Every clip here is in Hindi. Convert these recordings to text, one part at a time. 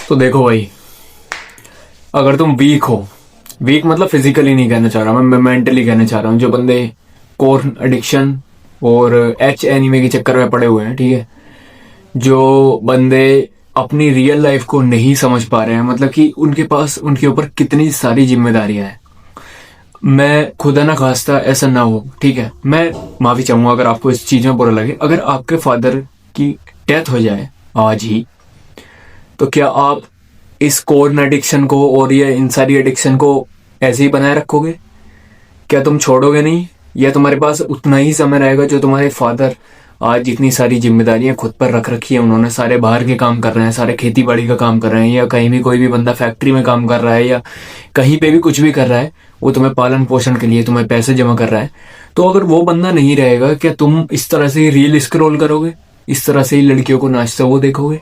तो देखो भाई, अगर तुम वीक हो, वीक मतलब फिजिकली नहीं कहना चाह रहा मैं मेंटली कहना चाह रहा हूँ। जो बंदे कोर्न एडिक्शन और एच एनीमे के चक्कर में पड़े हुए हैं, ठीक है, जो बंदे अपनी रियल लाइफ को नहीं समझ पा रहे हैं, मतलब कि उनके पास उनके ऊपर कितनी सारी जिम्मेदारियां हैं। मैं खुदा ना खास्ता ऐसा ना हो, ठीक है, मैं माफी चाहूंगा अगर आपको इस चीज में बुरा लगे। अगर आपके फादर की डेथ हो जाए आज ही, तो क्या आप इस कोर्न एडिक्शन को और ये इन सारी एडिक्शन को ऐसे ही बनाए रखोगे? क्या तुम छोड़ोगे नहीं, या तुम्हारे पास उतना ही समय रहेगा जो तुम्हारे फादर आज जितनी सारी जिम्मेदारियां खुद पर रख रखी है उन्होंने, सारे बाहर के काम कर रहे हैं, सारे खेती बाड़ी का काम कर रहे हैं, या कहीं भी कोई भी बंदा फैक्ट्री में काम कर रहा है, या कहीं पे भी कुछ भी कर रहा है, वो तुम्हें पालन पोषण के लिए तुम्हें पैसे जमा कर रहा है। तो अगर वो बंदा नहीं रहेगा, क्या तुम इस तरह से रील स्क्रॉल करोगे, इस तरह से ही लड़कियों को नाचते वो देखोगे?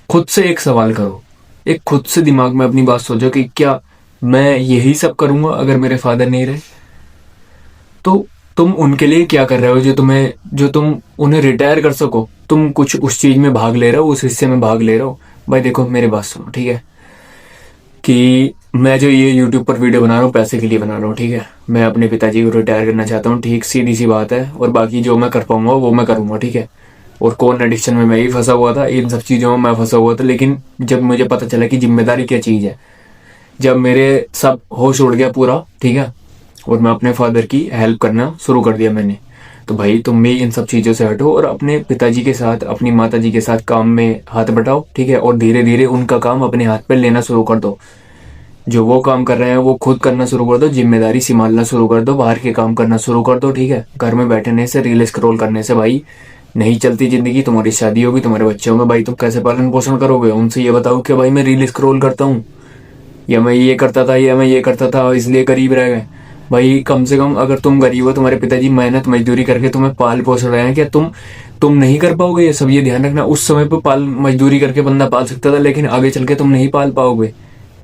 खुद से एक सवाल करो, एक खुद से दिमाग में अपनी बात सोचो कि क्या मैं यही सब करूंगा अगर मेरे फादर नहीं रहे? तो तुम उनके लिए क्या कर रहे हो जो तुम उन्हें रिटायर कर सको? तुम कुछ उस चीज में भाग ले रहे हो, उस हिस्से में भाग ले रहे हो। भाई देखो, मेरी बात सुनो, ठीक है, कि मैं जो ये यूट्यूब पर वीडियो बना रहा हूँ पैसे के लिए बना रहा हूँ, ठीक है, मैं अपने पिताजी को रिटायर करना चाहता हूँ, ठीक, सीधी सी बात है, और बाकी जो मैं कर पाऊंगा वो मैं करूंगा, ठीक है। और कौन एडिक्शन में मैं ही फंसा हुआ था, इन सब चीजों में मैं फंसा हुआ था, लेकिन जब मुझे पता चला कि जिम्मेदारी क्या चीज है, जब मेरे सब होश उड़ गया पूरा, ठीक है, और मैं अपने फादर की हेल्प करना शुरू कर दिया मैंने, तो भाई तुम भी इन सब चीज़ों से हटो और अपने पिताजी के साथ, अपनी माताजी के साथ काम में हाथ बटाओ, ठीक है, और धीरे धीरे उनका काम अपने हाथ पे लेना शुरू कर दो। जो वो काम कर रहे हैं वो खुद करना शुरू कर दो, जिम्मेदारी संभालना शुरू कर दो, बाहर के काम करना शुरू कर दो, ठीक है। घर में बैठने से, रील स्क्रॉल करने से भाई नहीं चलती जिंदगी। तुम्हारी शादी होगी, तुम्हारे बच्चे होंगे, भाई तुम कैसे पालन पोषण करोगे? उनसे ये बताओ कि भाई मैं रील स्क्रॉल करता हूँ, या मैं ये करता था, या मैं ये करता था इसलिए गरीब रह गए। भाई कम से कम अगर तुम गरीब हो, तुम्हारे पिताजी मेहनत मजदूरी करके तुम्हें पाल पोस रहे हैं, क्या तुम नहीं कर पाओगे ये सब? ये ध्यान रखना, उस समय पे पाल मजदूरी करके बंदा पाल सकता था, लेकिन आगे चल के तुम नहीं पाल पाओगे,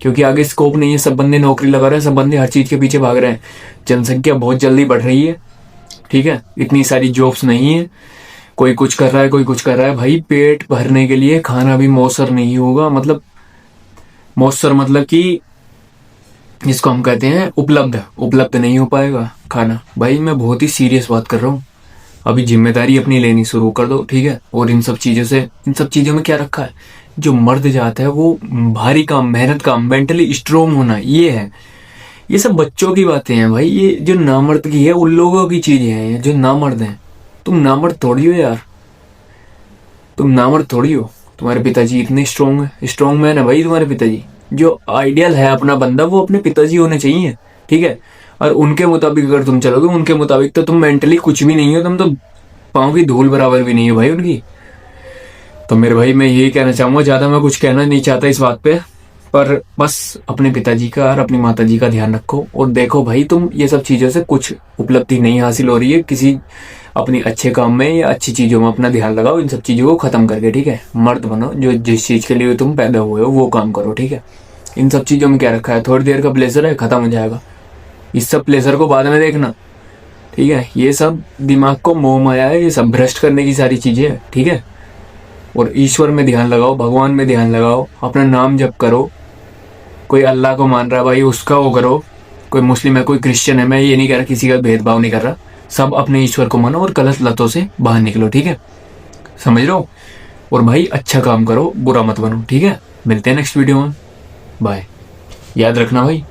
क्योंकि आगे स्कोप नहीं है। सब बंदे नौकरी लगा रहे हैं, सब बंदे हर चीज के पीछे भाग रहे हैं, जनसंख्या बहुत जल्दी बढ़ रही है, ठीक है, इतनी सारी जॉब्स नहीं है, कोई कुछ कर रहा है, कोई कुछ कर रहा है। भाई पेट भरने के लिए खाना भी मौसर नहीं होगा, मतलब मौसर मतलब कि जिसको हम कहते हैं उपलब्ध नहीं हो पाएगा खाना। भाई मैं बहुत ही सीरियस बात कर रहा हूँ, अभी जिम्मेदारी अपनी लेनी शुरू कर दो, ठीक है। और इन सब चीजों में क्या रखा है? जो मर्द जाता है वो भारी काम, मेहनत काम, मेंटली स्ट्रोंग होना, ये है। ये सब बच्चों की बातें हैं भाई, ये जो नामर्द की है उन लोगों की चीजें हैं, जो नामर्द हैं। तुम नामर्द थोड़ी हो यार, तुम नामर्द थोड़ी हो। तुम्हारे पिताजी इतने स्ट्रोंग मैन है भाई तुम्हारे पिताजी। जो आइडियल है अपना बंदा, वो अपने पिताजी होने चाहिए, ठीक है। और उनके मुताबिक अगर तुम चलोगे, उनके मुताबिक, तो तुम मेंटली कुछ भी नहीं हो, तुम तो पाँव की धूल बराबर भी नहीं हो भाई उनकी। तो मेरे भाई मैं यही कहना चाहूंगा, ज्यादा मैं कुछ कहना नहीं चाहता इस बात पे, पर बस अपने पिताजी का और अपनी माताजी का ध्यान रखो। और देखो भाई, तुम ये सब चीजों से कुछ उपलब्धि नहीं हासिल हो रही है, किसी अपनी अच्छे काम में या अच्छी चीजों में अपना ध्यान लगाओ, इन सब चीजों को खत्म करके, ठीक है। मर्द बनो, जो जिस चीज के लिए तुम पैदा हुए हो वो काम करो, ठीक है। इन सब चीजों में क्या रखा है? थोड़ी देर का प्लेजर है, खत्म हो जाएगा, इस सब प्लेजर को बाद में देखना, ठीक है। ये सब दिमाग को मोह माया है, ये सब भ्रष्ट करने की सारी चीजें है, ठीक है। और ईश्वर में ध्यान लगाओ, भगवान में ध्यान लगाओ, अपना नाम जप करो। कोई अल्लाह को मान रहा है भाई, उसका वो करो। कोई मुस्लिम है, कोई क्रिश्चियन है, मैं ये नहीं कह रहा, किसी का भेदभाव नहीं कर रहा, सब अपने ईश्वर को मानो और गलत लतों से बाहर निकलो, ठीक है, समझ लो। और भाई अच्छा काम करो, बुरा मत बनो, ठीक है। मिलते हैं नेक्स्ट वीडियो में, बाय। याद रखना भाई।